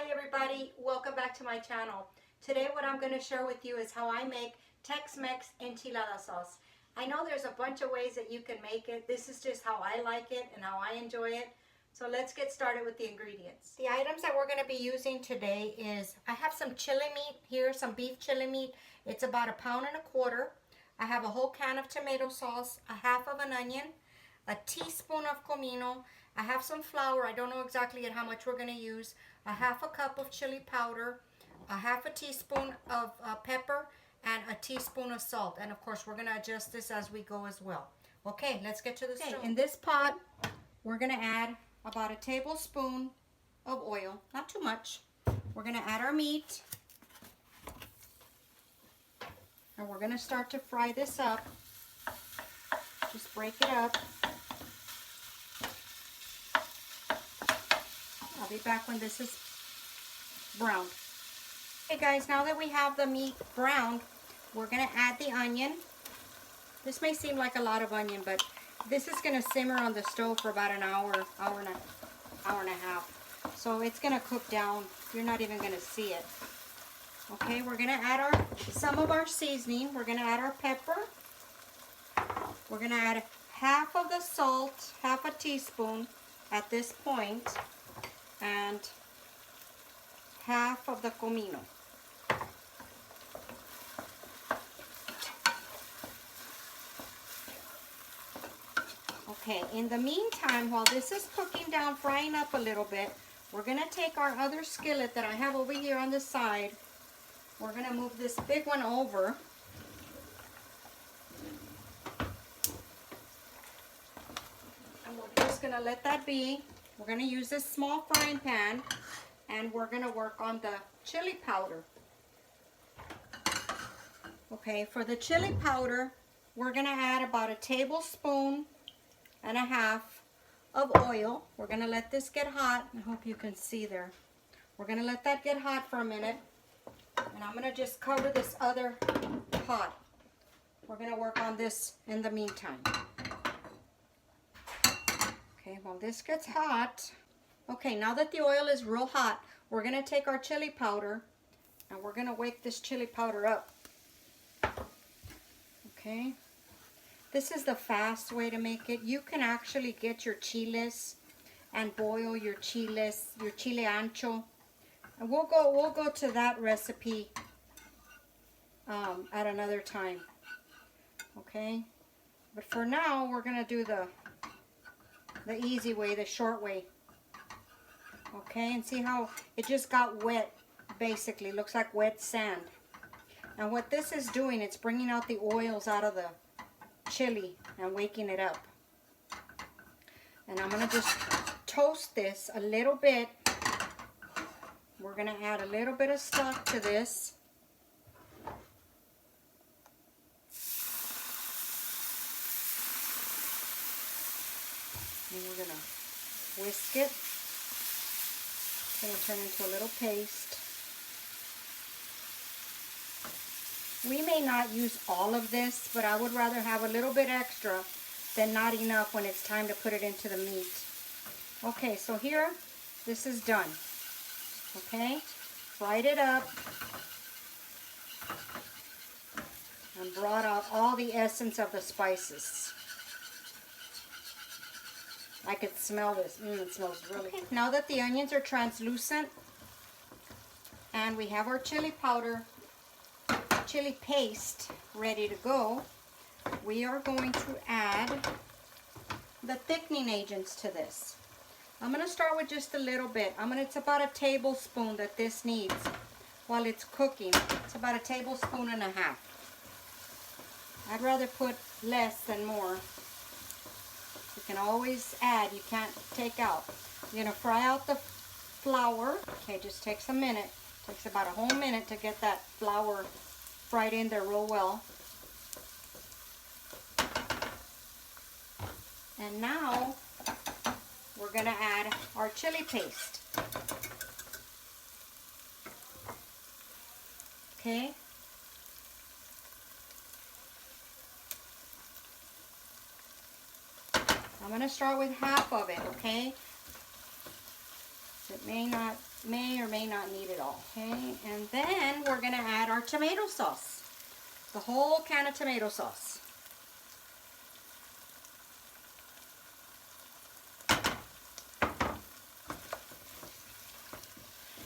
Hi everybody, welcome back to my channel. Today what I'm going to share with you is how I make Tex-Mex Enchilada Sauce. I know there's a bunch of ways that you can make it. This is just how I like it and how I enjoy it. So let's get started with the ingredients. The items that we're going to be using today is, I have some chili meat here, some beef chili meat. It's about 1.25 pounds. I have a whole can of tomato sauce, a half of an onion, a teaspoon of comino. I have some flour. I don't know exactly how much we're going to use. A half a cup of chili powder, a half a teaspoon of pepper, and a teaspoon of salt. And of course, we're going to adjust this as we go as well. Okay, let's get to the stove. In this pot, we're going to add about 1 tablespoon of oil. Not too much. We're going to add our meat. And we're going to start to fry this up. Just break it up. I'll be back when this is browned. Okay guys, now that we have the meat browned, we're going to add the onion. This may seem like a lot of onion, but this is going to simmer on the stove for about an hour and a half. So it's going to cook down. You're not even going to see it. Okay, we're going to add some of our seasoning. We're going to add our pepper. We're going to add half of the salt, half a teaspoon at this point, and half of the comino. Okay, in the meantime, while this is cooking down, frying up a little bit, we're going to take our other skillet that I have over here on the side. We're going to move this big one over. And we're just going to let that be. We're going to use this small frying pan, and we're going to work on the chili powder. Okay, for the chili powder, we're going to add about 1.5 tablespoons of oil. We're going to let this get hot. I hope you can see there. We're going to let that get hot for a minute, and I'm going to just cover this other pot. We're going to work on this in the meantime. Okay, while this gets hot, okay, now that the oil is real hot, we're going to take our chili powder and we're going to wake this chili powder up. Okay, this is the fast way to make it. You can actually get your chiles and boil your chiles, your chile ancho. And we'll go to that recipe at another time. Okay, but for now, we're going to do the easy way, the short way. Okay, and see how it just got wet, basically. Looks like wet sand. And what this is doing, it's bringing out the oils out of the chili and waking it up. And I'm going to just toast this a little bit. We're going to add a little bit of stock to this. And we're going to whisk it. It's going to turn into a little paste. We may not use all of this, but I would rather have a little bit extra than not enough when it's time to put it into the meat. Okay, so here, this is done. Okay, fried it up and brought out all the essence of the spices. I could smell this. It smells really good. Now that the onions are translucent and we have our chili powder, chili paste ready to go, we are going to add the thickening agents to this. I'm going to start with just a little bit. It's about 1 tablespoon that this needs while it's cooking. It's about 1.5 tablespoons. I'd rather put less than more. You can always add, you can't take out. You're going to fry out the flour. Okay, just takes a minute. Takes about a whole minute to get that flour fried in there real well. And now we're going to add our chili paste. Okay. I'm going to start with half of it, okay? It may or may not need it all, okay? And then we're gonna add our tomato sauce. The whole can of tomato sauce.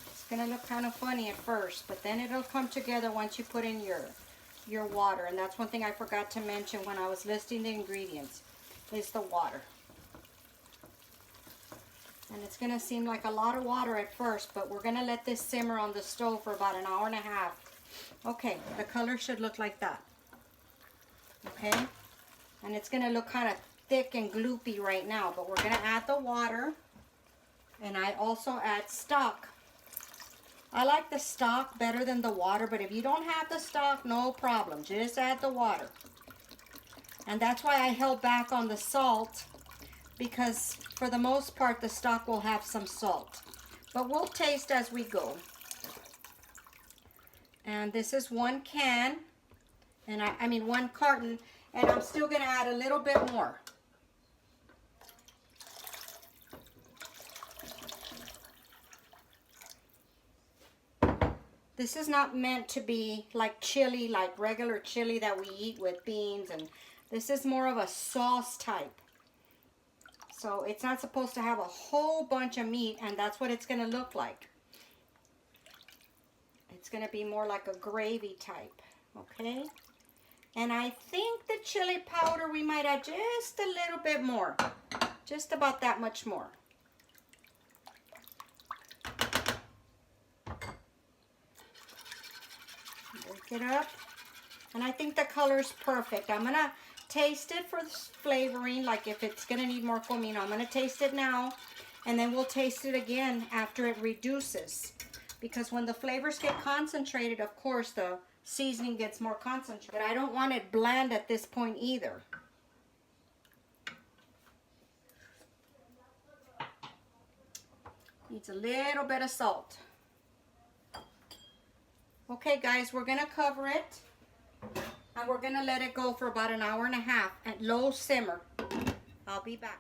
It's gonna look kind of funny at first, but then it'll come together once you put in your water. And that's one thing I forgot to mention when I was listing the ingredients, is the water. And it's gonna seem like a lot of water at first, but we're gonna let this simmer on the stove for about an hour and a half. Okay, the color should look like that. Okay, and it's gonna look kind of thick and gloopy right now, but we're gonna add the water, and I also add stock. I like the stock better than the water, but if you don't have the stock, no problem, just add the water. And that's why I held back on the salt, because for the most part the stock will have some salt, but we'll taste as we go. And this is 1 can, and I mean 1 carton, and I'm still gonna add a little bit more. This is not meant to be like chili, like regular chili that we eat with beans, and this is more of a sauce type. So it's not supposed to have a whole bunch of meat, and that's what it's gonna look like. It's gonna be more like a gravy type, okay? And I think the chili powder, we might add just a little bit more. Just about that much more. Break it up. And I think the color's perfect. I'm gonna taste it for flavoring, like if it's gonna need more comino. I'm gonna taste it now, and then we'll taste it again after it reduces. Because when the flavors get concentrated, of course, the seasoning gets more concentrated. But I don't want it bland at this point either. Needs a little bit of salt. Okay, guys, we're gonna cover it, and we're gonna let it go for about an hour and a half at low simmer. I'll be back.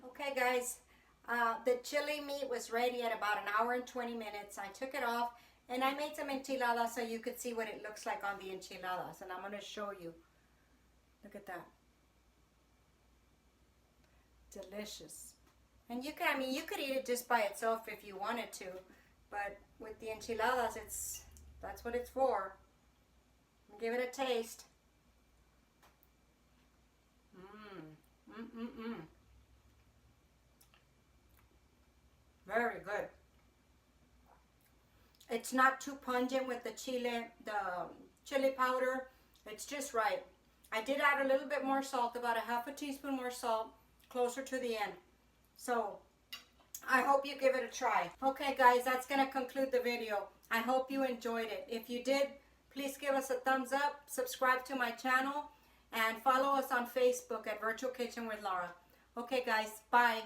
Okay, guys, the chili meat was ready at about an hour and 20 minutes. I took it off, and I made some enchiladas so you could see what it looks like on the enchiladas, and I'm gonna show you. Look at that. Delicious. And you could, I mean, you could eat it just by itself if you wanted to, but with the enchiladas, that's what it's for. Give it a taste. Very good. It's not too pungent with the chili powder. It's just right. I did add a little bit more salt, about a half a teaspoon more salt, closer to the end. So I hope you give it a try. Okay, guys, that's going to conclude the video. I hope you enjoyed it. If you did, please give us a thumbs up, subscribe to my channel, and follow us on Facebook at Virtual Kitchen with Laura. Okay, guys, bye.